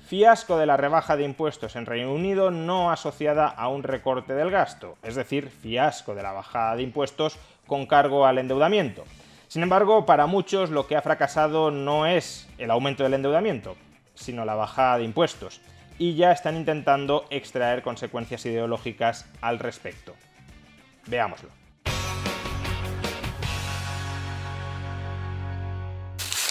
Fiasco de la rebaja de impuestos en Reino Unido no asociada a un recorte del gasto, es decir, fiasco de la bajada de impuestos con cargo al endeudamiento. Sin embargo, para muchos lo que ha fracasado no es el aumento del endeudamiento, sino la bajada de impuestos, y ya están intentando extraer consecuencias ideológicas al respecto. Veámoslo.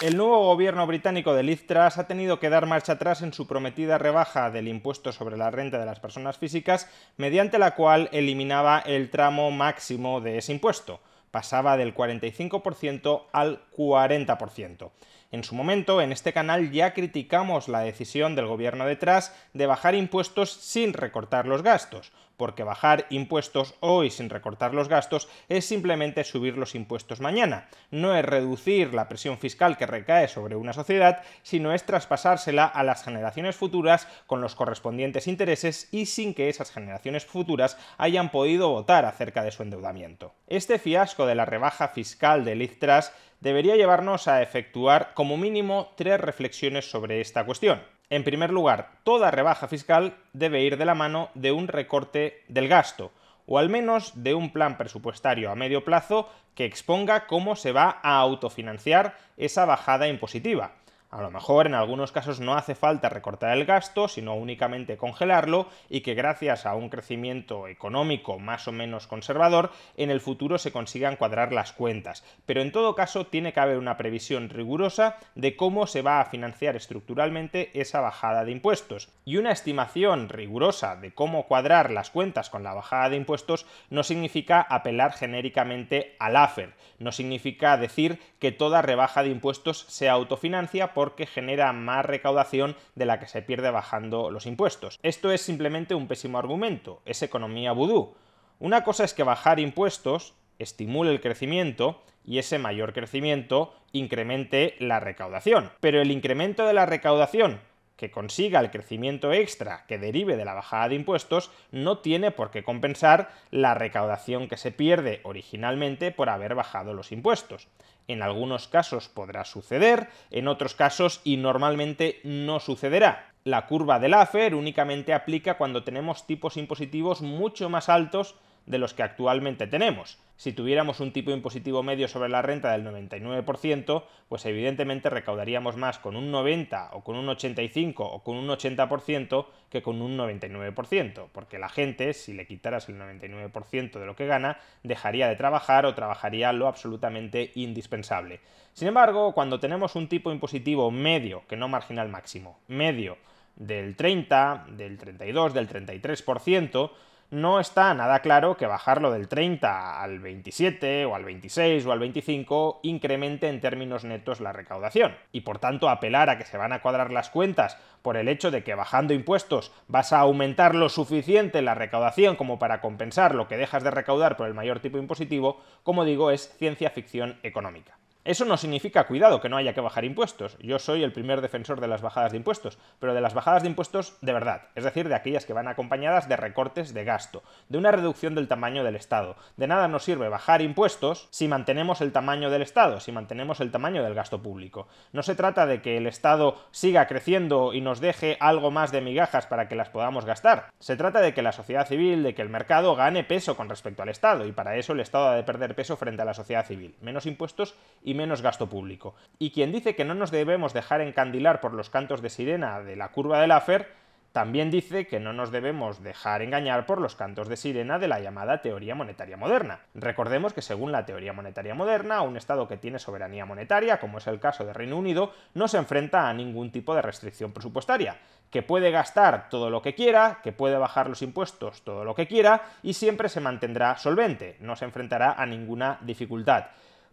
El nuevo gobierno británico de Liz Truss ha tenido que dar marcha atrás en su prometida rebaja del impuesto sobre la renta de las personas físicas, mediante la cual eliminaba el tramo máximo de ese impuesto. Pasaba del 45% al 40%. En su momento, en este canal ya criticamos la decisión del gobierno de Truss de bajar impuestos sin recortar los gastos, porque bajar impuestos hoy sin recortar los gastos es simplemente subir los impuestos mañana. No es reducir la presión fiscal que recae sobre una sociedad, sino es traspasársela a las generaciones futuras con los correspondientes intereses y sin que esas generaciones futuras hayan podido votar acerca de su endeudamiento. Este fiasco de la rebaja fiscal de Liz Truss debería llevarnos a efectuar como mínimo 3 reflexiones sobre esta cuestión. En primer lugar, toda rebaja fiscal debe ir de la mano de un recorte del gasto, o al menos de un plan presupuestario a medio plazo que exponga cómo se va a autofinanciar esa bajada impositiva. A lo mejor en algunos casos no hace falta recortar el gasto, sino únicamente congelarlo y que gracias a un crecimiento económico más o menos conservador, en el futuro se consigan cuadrar las cuentas. Pero en todo caso tiene que haber una previsión rigurosa de cómo se va a financiar estructuralmente esa bajada de impuestos. Y una estimación rigurosa de cómo cuadrar las cuentas con la bajada de impuestos no significa apelar genéricamente al Laffer, no significa decir que toda rebaja de impuestos se autofinancia porque genera más recaudación de la que se pierde bajando los impuestos. Esto es simplemente un pésimo argumento, es economía vudú. Una cosa es que bajar impuestos estimule el crecimiento y ese mayor crecimiento incremente la recaudación. Pero el incremento de la recaudación que consiga el crecimiento extra que derive de la bajada de impuestos no tiene por qué compensar la recaudación que se pierde originalmente por haber bajado los impuestos. En algunos casos podrá suceder, en otros casos y normalmente no sucederá. La curva de Laffer únicamente aplica cuando tenemos tipos impositivos mucho más altos de los que actualmente tenemos. Si tuviéramos un tipo impositivo medio sobre la renta del 99%, pues evidentemente recaudaríamos más con un 90% o con un 85% o con un 80% que con un 99%, porque la gente, si le quitaras el 99% de lo que gana, dejaría de trabajar o trabajaría lo absolutamente indispensable. Sin embargo, cuando tenemos un tipo impositivo medio, que no marginal máximo, medio del 30%, del 32%, del 33%, no está nada claro que bajarlo del 30 al 27 o al 26 o al 25 incremente en términos netos la recaudación. Y por tanto apelar a que se van a cuadrar las cuentas por el hecho de que bajando impuestos vas a aumentar lo suficiente la recaudación como para compensar lo que dejas de recaudar por el mayor tipo impositivo, como digo, es ciencia ficción económica. Eso no significa, cuidado, que no haya que bajar impuestos. Yo soy el primer defensor de las bajadas de impuestos, pero de las bajadas de impuestos de verdad, es decir, de aquellas que van acompañadas de recortes de gasto, de una reducción del tamaño del Estado. De nada nos sirve bajar impuestos si mantenemos el tamaño del Estado, si mantenemos el tamaño del gasto público. No se trata de que el Estado siga creciendo y nos deje algo más de migajas para que las podamos gastar. Se trata de que la sociedad civil, de que el mercado gane peso con respecto al Estado, y para eso el Estado ha de perder peso frente a la sociedad civil. Menos impuestos y menos gasto público. Y quien dice que no nos debemos dejar encandilar por los cantos de sirena de la curva de Laffer, también dice que no nos debemos dejar engañar por los cantos de sirena de la llamada teoría monetaria moderna. Recordemos que según la teoría monetaria moderna, un Estado que tiene soberanía monetaria, como es el caso de Reino Unido, no se enfrenta a ningún tipo de restricción presupuestaria, que puede gastar todo lo que quiera, que puede bajar los impuestos todo lo que quiera y siempre se mantendrá solvente, no se enfrentará a ninguna dificultad.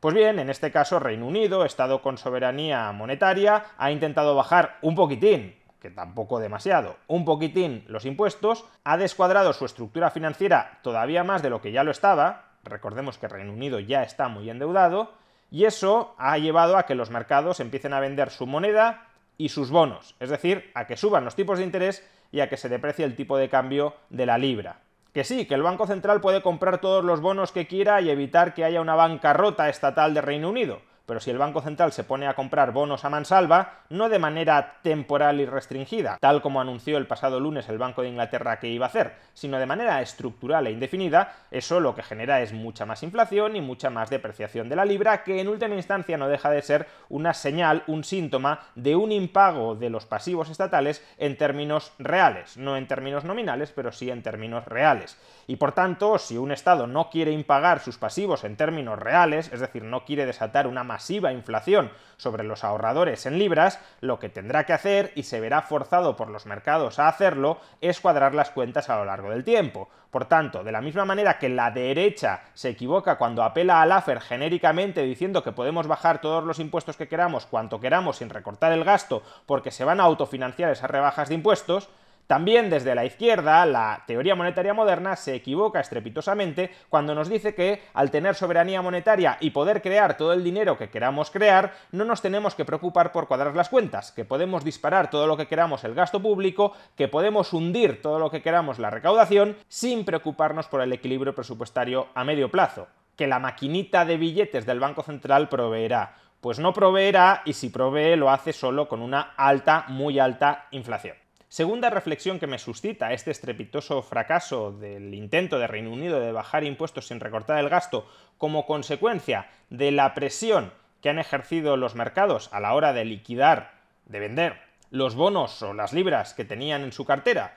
Pues bien, en este caso Reino Unido, Estado con soberanía monetaria, ha intentado bajar un poquitín, que tampoco demasiado, un poquitín los impuestos, ha descuadrado su estructura financiera todavía más de lo que ya lo estaba, recordemos que Reino Unido ya está muy endeudado, y eso ha llevado a que los mercados empiecen a vender su moneda y sus bonos, es decir, a que suban los tipos de interés y a que se deprecie el tipo de cambio de la libra. Que sí, que el Banco Central puede comprar todos los bonos que quiera y evitar que haya una bancarrota estatal de Reino Unido, pero si el Banco Central se pone a comprar bonos a mansalva, no de manera temporal y restringida, tal como anunció el pasado lunes el Banco de Inglaterra que iba a hacer, sino de manera estructural e indefinida, eso lo que genera es mucha más inflación y mucha más depreciación de la libra, que en última instancia no deja de ser una señal, un síntoma de un impago de los pasivos estatales en términos reales, no en términos nominales, pero sí en términos reales. Y por tanto, si un Estado no quiere impagar sus pasivos en términos reales, es decir, no quiere desatar una masiva inflación sobre los ahorradores en libras, lo que tendrá que hacer, y se verá forzado por los mercados a hacerlo, es cuadrar las cuentas a lo largo del tiempo. Por tanto, de la misma manera que la derecha se equivoca cuando apela al Laffer genéricamente diciendo que podemos bajar todos los impuestos que queramos, cuanto queramos, sin recortar el gasto, porque se van a autofinanciar esas rebajas de impuestos, también desde la izquierda, la teoría monetaria moderna se equivoca estrepitosamente cuando nos dice que, al tener soberanía monetaria y poder crear todo el dinero que queramos crear, no nos tenemos que preocupar por cuadrar las cuentas, que podemos disparar todo lo que queramos el gasto público, que podemos hundir todo lo que queramos la recaudación, sin preocuparnos por el equilibrio presupuestario a medio plazo, que la maquinita de billetes del Banco Central proveerá. Pues no proveerá, y si provee lo hace solo con una alta, muy alta inflación. Segunda reflexión que me suscita este estrepitoso fracaso del intento de Reino Unido de bajar impuestos sin recortar el gasto como consecuencia de la presión que han ejercido los mercados a la hora de liquidar, de vender los bonos o las libras que tenían en su cartera,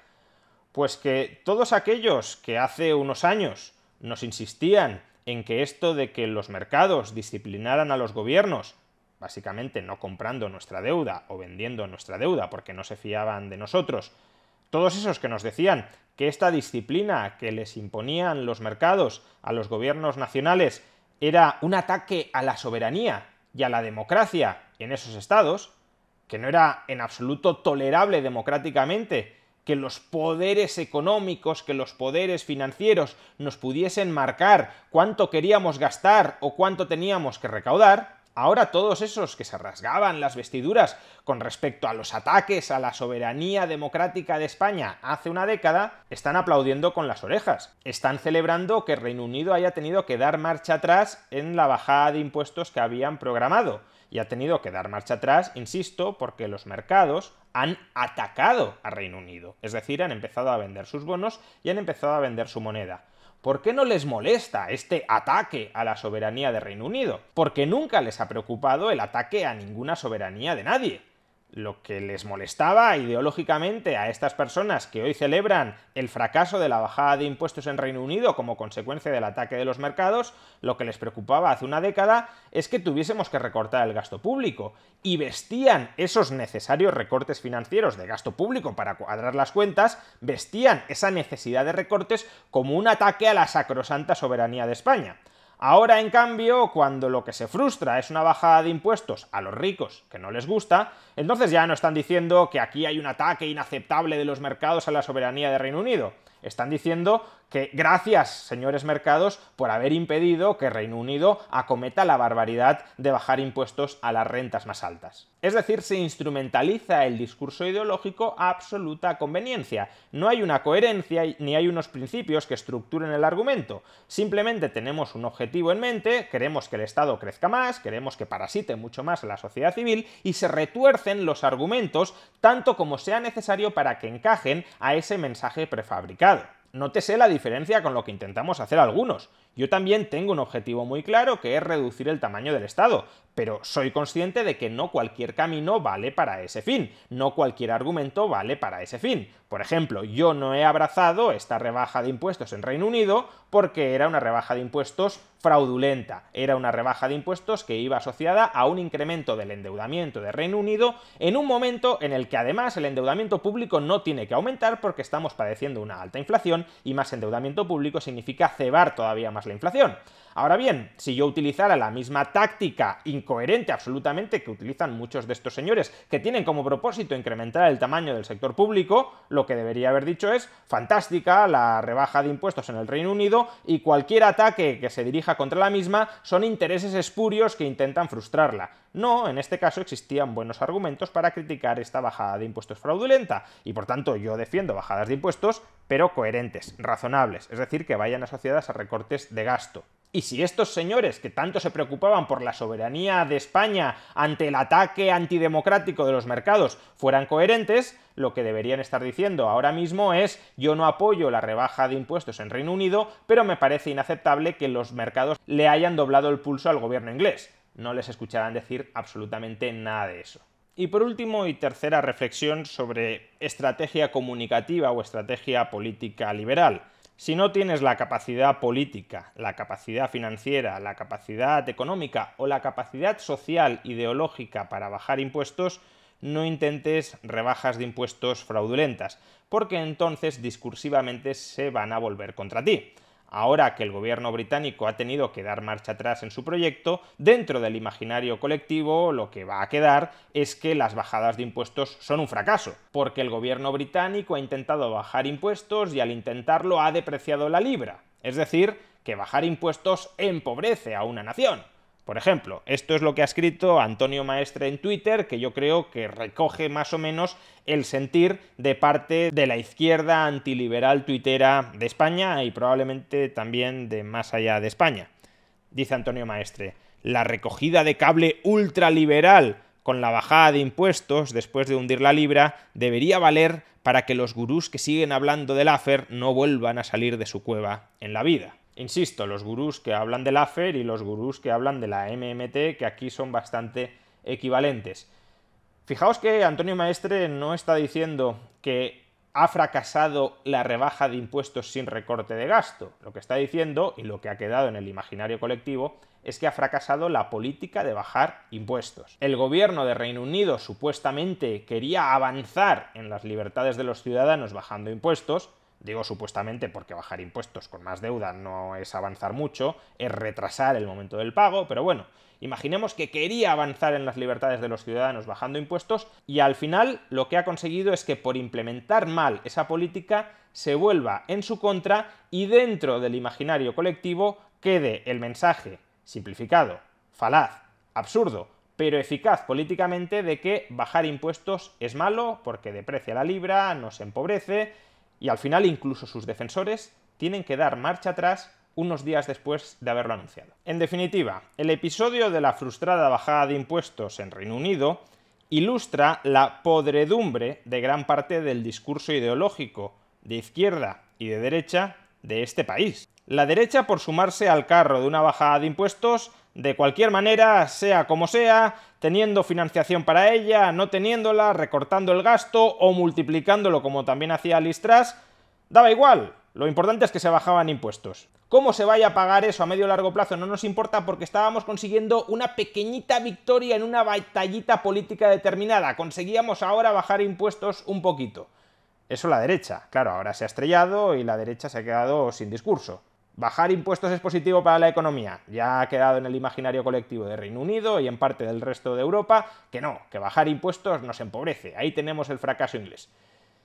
pues que todos aquellos que hace unos años nos insistían en que esto de que los mercados disciplinaran a los gobiernos, básicamente no comprando nuestra deuda o vendiendo nuestra deuda porque no se fiaban de nosotros, todos esos que nos decían que esta disciplina que les imponían los mercados a los gobiernos nacionales era un ataque a la soberanía y a la democracia en esos estados, que no era en absoluto tolerable democráticamente que los poderes económicos, que los poderes financieros nos pudiesen marcar cuánto queríamos gastar o cuánto teníamos que recaudar. Ahora todos esos que se rasgaban las vestiduras con respecto a los ataques a la soberanía democrática de España hace una década, están aplaudiendo con las orejas. Están celebrando que Reino Unido haya tenido que dar marcha atrás en la bajada de impuestos que habían programado. Y ha tenido que dar marcha atrás, insisto, porque los mercados han atacado a Reino Unido. Es decir, han empezado a vender sus bonos y han empezado a vender su moneda. ¿Por qué no les molesta este ataque a la soberanía de Reino Unido? Porque nunca les ha preocupado el ataque a ninguna soberanía de nadie. Lo que les molestaba ideológicamente a estas personas que hoy celebran el fracaso de la bajada de impuestos en Reino Unido como consecuencia del ataque de los mercados, lo que les preocupaba hace una década es que tuviésemos que recortar el gasto público, y vestían esos necesarios recortes financieros de gasto público para cuadrar las cuentas, vestían esa necesidad de recortes como un ataque a la sacrosanta soberanía de España. Ahora, en cambio, cuando lo que se frustra es una bajada de impuestos a los ricos que no les gusta, entonces ya no están diciendo que aquí hay un ataque inaceptable de los mercados a la soberanía de Reino Unido. Están diciendo que gracias, señores mercados, por haber impedido que Reino Unido acometa la barbaridad de bajar impuestos a las rentas más altas. Es decir, se instrumentaliza el discurso ideológico a absoluta conveniencia. No hay una coherencia ni hay unos principios que estructuren el argumento. Simplemente tenemos un objetivo en mente, queremos que el Estado crezca más, queremos que parasite mucho más a la sociedad civil, y se retuercen los argumentos tanto como sea necesario para que encajen a ese mensaje prefabricado. Nótese la diferencia con lo que intentamos hacer algunos. Yo también tengo un objetivo muy claro, que es reducir el tamaño del Estado, pero soy consciente de que no cualquier camino vale para ese fin, no cualquier argumento vale para ese fin. Por ejemplo, yo no he abrazado esta rebaja de impuestos en Reino Unido porque era una rebaja de impuestos fraudulenta, era una rebaja de impuestos que iba asociada a un incremento del endeudamiento de Reino Unido en un momento en el que además el endeudamiento público no tiene que aumentar porque estamos padeciendo una alta inflación, y más endeudamiento público significa cebar todavía más la inflación. Ahora bien, si yo utilizara la misma táctica incoherente absolutamente que utilizan muchos de estos señores, que tienen como propósito incrementar el tamaño del sector público, lo que debería haber dicho es: fantástica la rebaja de impuestos en el Reino Unido, y cualquier ataque que se dirija contra la misma son intereses espurios que intentan frustrarla. No, en este caso existían buenos argumentos para criticar esta bajada de impuestos fraudulenta, y por tanto yo defiendo bajadas de impuestos, pero coherentes, razonables, es decir, que vayan asociadas a recortes de gasto. Y si estos señores que tanto se preocupaban por la soberanía de España ante el ataque antidemocrático de los mercados fueran coherentes, lo que deberían estar diciendo ahora mismo es: yo no apoyo la rebaja de impuestos en Reino Unido, pero me parece inaceptable que los mercados le hayan doblado el pulso al gobierno inglés. No les escucharán decir absolutamente nada de eso. Y por último y tercera reflexión sobre estrategia comunicativa o estrategia política liberal. Si no tienes la capacidad política, la capacidad financiera, la capacidad económica o la capacidad social ideológica para bajar impuestos, no intentes rebajas de impuestos fraudulentas, porque entonces discursivamente se van a volver contra ti. Ahora que el gobierno británico ha tenido que dar marcha atrás en su proyecto, dentro del imaginario colectivo lo que va a quedar es que las bajadas de impuestos son un fracaso, porque el gobierno británico ha intentado bajar impuestos y al intentarlo ha depreciado la libra. Es decir, que bajar impuestos empobrece a una nación. Por ejemplo, esto es lo que ha escrito Antonio Maestre en Twitter, que yo creo que recoge más o menos el sentir de parte de la izquierda antiliberal tuitera de España y probablemente también de más allá de España. Dice Antonio Maestre: la recogida de cable ultraliberal con la bajada de impuestos después de hundir la libra debería valer para que los gurús que siguen hablando del Laffer no vuelvan a salir de su cueva en la vida. Insisto, los gurús que hablan del Laffer y los gurús que hablan de la MMT, que aquí son bastante equivalentes. Fijaos que Antonio Maestre no está diciendo que ha fracasado la rebaja de impuestos sin recorte de gasto. Lo que está diciendo, y lo que ha quedado en el imaginario colectivo, es que ha fracasado la política de bajar impuestos. El gobierno de Reino Unido supuestamente quería avanzar en las libertades de los ciudadanos bajando impuestos. Digo supuestamente porque bajar impuestos con más deuda no es avanzar mucho, es retrasar el momento del pago, pero bueno, imaginemos que quería avanzar en las libertades de los ciudadanos bajando impuestos y al final lo que ha conseguido es que por implementar mal esa política se vuelva en su contra y dentro del imaginario colectivo quede el mensaje simplificado, falaz, absurdo, pero eficaz políticamente de que bajar impuestos es malo porque deprecia la libra, nos empobrece. Y al final incluso sus defensores tienen que dar marcha atrás unos días después de haberlo anunciado. En definitiva, el episodio de la frustrada bajada de impuestos en Reino Unido ilustra la podredumbre de gran parte del discurso ideológico de izquierda y de derecha de este país. La derecha, por sumarse al carro de una bajada de impuestos, de cualquier manera, sea como sea, teniendo financiación para ella, no teniéndola, recortando el gasto o multiplicándolo como también hacía Liz Truss, daba igual. Lo importante es que se bajaban impuestos. Cómo se vaya a pagar eso a medio o largo plazo no nos importa porque estábamos consiguiendo una pequeñita victoria en una batallita política determinada. Conseguíamos ahora bajar impuestos un poquito. Eso la derecha. Claro, ahora se ha estrellado y la derecha se ha quedado sin discurso. Bajar impuestos es positivo para la economía. Ya ha quedado en el imaginario colectivo de Reino Unido y en parte del resto de Europa que no, que bajar impuestos nos empobrece. Ahí tenemos el fracaso inglés.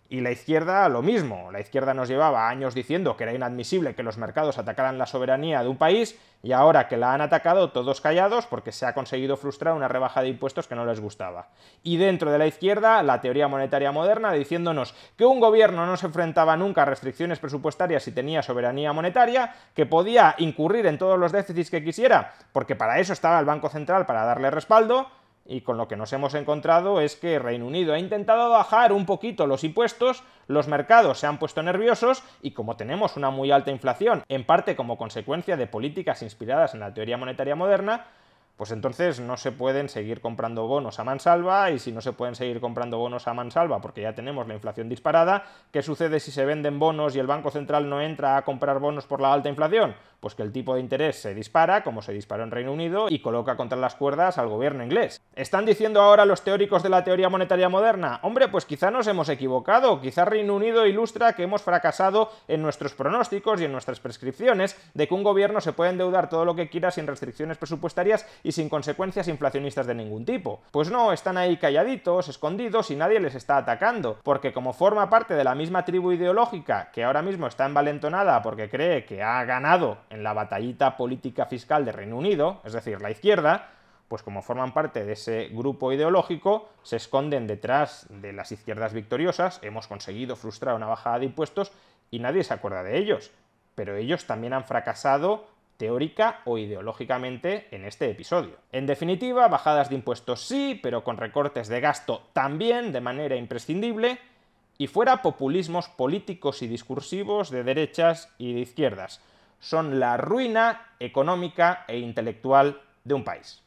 Y la izquierda lo mismo. La izquierda nos llevaba años diciendo que era inadmisible que los mercados atacaran la soberanía de un país y ahora que la han atacado todos callados porque se ha conseguido frustrar una rebaja de impuestos que no les gustaba. Y dentro de la izquierda la teoría monetaria moderna diciéndonos que un gobierno no se enfrentaba nunca a restricciones presupuestarias si tenía soberanía monetaria, que podía incurrir en todos los déficits que quisiera porque para eso estaba el Banco Central, para darle respaldo. Y con lo que nos hemos encontrado es que Reino Unido ha intentado bajar un poquito los impuestos, los mercados se han puesto nerviosos y como tenemos una muy alta inflación, en parte como consecuencia de políticas inspiradas en la teoría monetaria moderna, pues entonces no se pueden seguir comprando bonos a mansalva y si no se pueden seguir comprando bonos a mansalva porque ya tenemos la inflación disparada, ¿qué sucede si se venden bonos y el Banco Central no entra a comprar bonos por la alta inflación? Pues que el tipo de interés se dispara, como se disparó en Reino Unido, y coloca contra las cuerdas al gobierno inglés. ¿Están diciendo ahora los teóricos de la teoría monetaria moderna? Hombre, pues quizá nos hemos equivocado, quizá Reino Unido ilustra que hemos fracasado en nuestros pronósticos y en nuestras prescripciones de que un gobierno se puede endeudar todo lo que quiera sin restricciones presupuestarias y sin consecuencias inflacionistas de ningún tipo. Pues no, están ahí calladitos, escondidos y nadie les está atacando, porque como forma parte de la misma tribu ideológica que ahora mismo está envalentonada porque cree que ha ganado en la batallita política fiscal de Reino Unido, es decir, la izquierda, pues como forman parte de ese grupo ideológico, se esconden detrás de las izquierdas victoriosas, hemos conseguido frustrar una bajada de impuestos y nadie se acuerda de ellos, pero ellos también han fracasado teórica o ideológicamente en este episodio. En definitiva, bajadas de impuestos sí, pero con recortes de gasto también, de manera imprescindible, y fuera populismos políticos y discursivos de derechas y de izquierdas. Son la ruina económica e intelectual de un país.